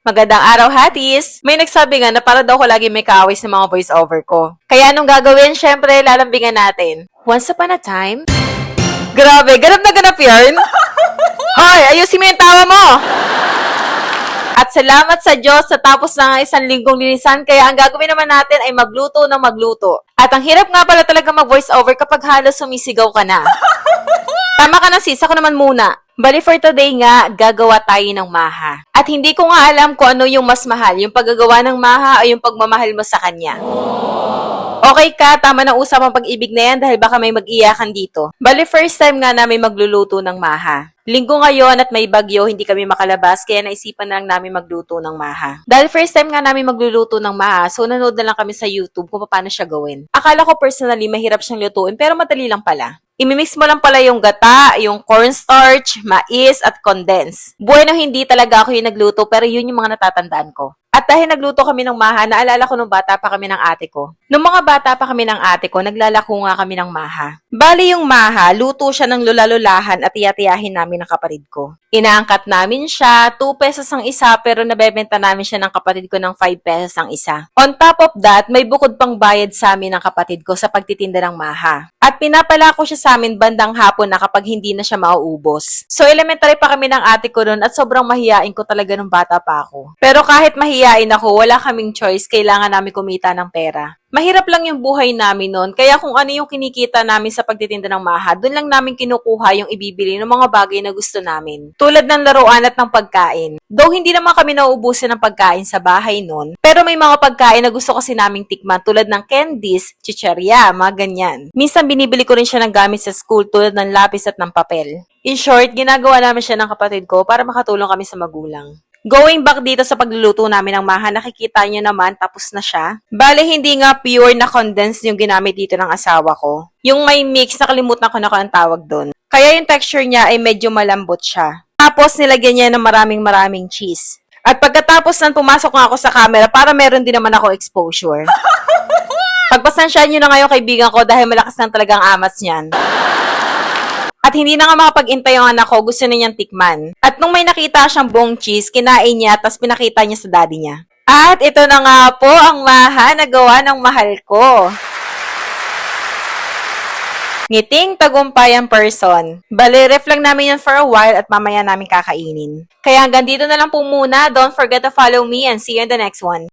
Magandang araw, Hatis! May nagsabi nga na para daw ko lagi may kaaway sa mga voice-over ko. Kaya anong gagawin? Syempre, lalambingan natin. Once upon a time? Grabe, ganap na ganap yarn! Hoy, ayusin mo yung tawa mo! At salamat sa Diyos sa tapos na nga 1 linggong linisan, kaya ang gagawin naman natin ay magluto ng magluto. At ang hirap nga pala talaga mag-voice-over kapag halos sumisigaw ka na. Tama ka na sis, ako naman muna. Bali for today nga, gagawa tayo ng maha. At hindi ko nga alam kung ano yung mas mahal, yung paggagawa ng maha o yung pagmamahal mo sa kanya. Okay ka, tama na usapang pag-ibig na yan dahil baka may mag-iyakan dito. Bali first time nga namin magluluto ng maha. Linggo ngayon at may bagyo, hindi kami makalabas, kaya naisipan na lang namin magluto ng maha. Dahil first time nga namin magluluto ng maha, so nanood na lang kami sa YouTube kung paano siya gawin. Akala ko personally mahirap siyang lutuin, pero madali lang pala. Imimix mo lang pala yung gata, yung cornstarch, mais, at condense. Bueno, hindi talaga ako yung nagluto, pero yun yung mga natatandaan ko. At dahil nagluto kami ng maha, naalala ko nung bata pa kami ng ate ko. Nung mga bata pa kami ng ate ko, naglalako nga kami ng maha. Bali yung maha, luto siya ng lulalulahan at iyatiyahin namin ng kapatid ko. Inaangkat namin siya, 2 pesos ang isa, pero nabebenta namin siya ng kapatid ko ng 5 pesos ang isa. On top of that, may bukod pang bayad sa amin ng kapatid ko sa pagtitinda ng maha. At pinapala ko siya sa amin bandang hapon na kapag hindi na siya mauubos. So elementary pa kami ng ate ko noon at sobrang mahiyain ko talaga nung bata pa ako. Pero kahit mahiyain ako, wala kaming choice, kailangan namin kumita ng pera. Mahirap lang yung buhay namin noon, kaya kung ano yung kinikita namin sa pagtitinda ng maha, doon lang namin kinukuha yung ibibili ng mga bagay na gusto namin. Tulad ng laruan at ng pagkain. Though hindi naman kami nauubusin ng pagkain sa bahay noon, pero may mga pagkain na gusto kasi naming tikman tulad ng candies, chicherya, mga ganyan. Minsan binibili ko rin siya ng gamit sa school tulad ng lapis at ng papel. In short, ginagawa namin siya ng kapatid ko para makatulong kami sa magulang. Going back dito sa pagluluto namin ng maha, nakikita nyo naman, tapos na siya. Bale, hindi nga pure na condensed yung ginamit dito ng asawa ko. Yung may mix, nakalimutan ko na kung ang tawag doon. Kaya yung texture niya ay medyo malambot siya. Tapos, nilagyan niya ng maraming cheese. At pagkatapos nan pumasok nga ako sa camera para meron din naman ako exposure. Pagpasansyahan nyo na ngayon kaibigan ko dahil malakas lang talagang amats niyan. At hindi na nga makapag-intay yung anak ko, gusto na niyang tikman. At nung may nakita siyang buong cheese, kinain niya, tapos pinakita niya sa daddy niya. At ito na nga po ang maha na gawa ng mahal ko. Ngiting tagumpay ang person. Bale, ref lang namin yan for a while at mamaya namin kakainin. Kaya hanggang dito na lang po muna. Don't forget to follow me and see you in the next one.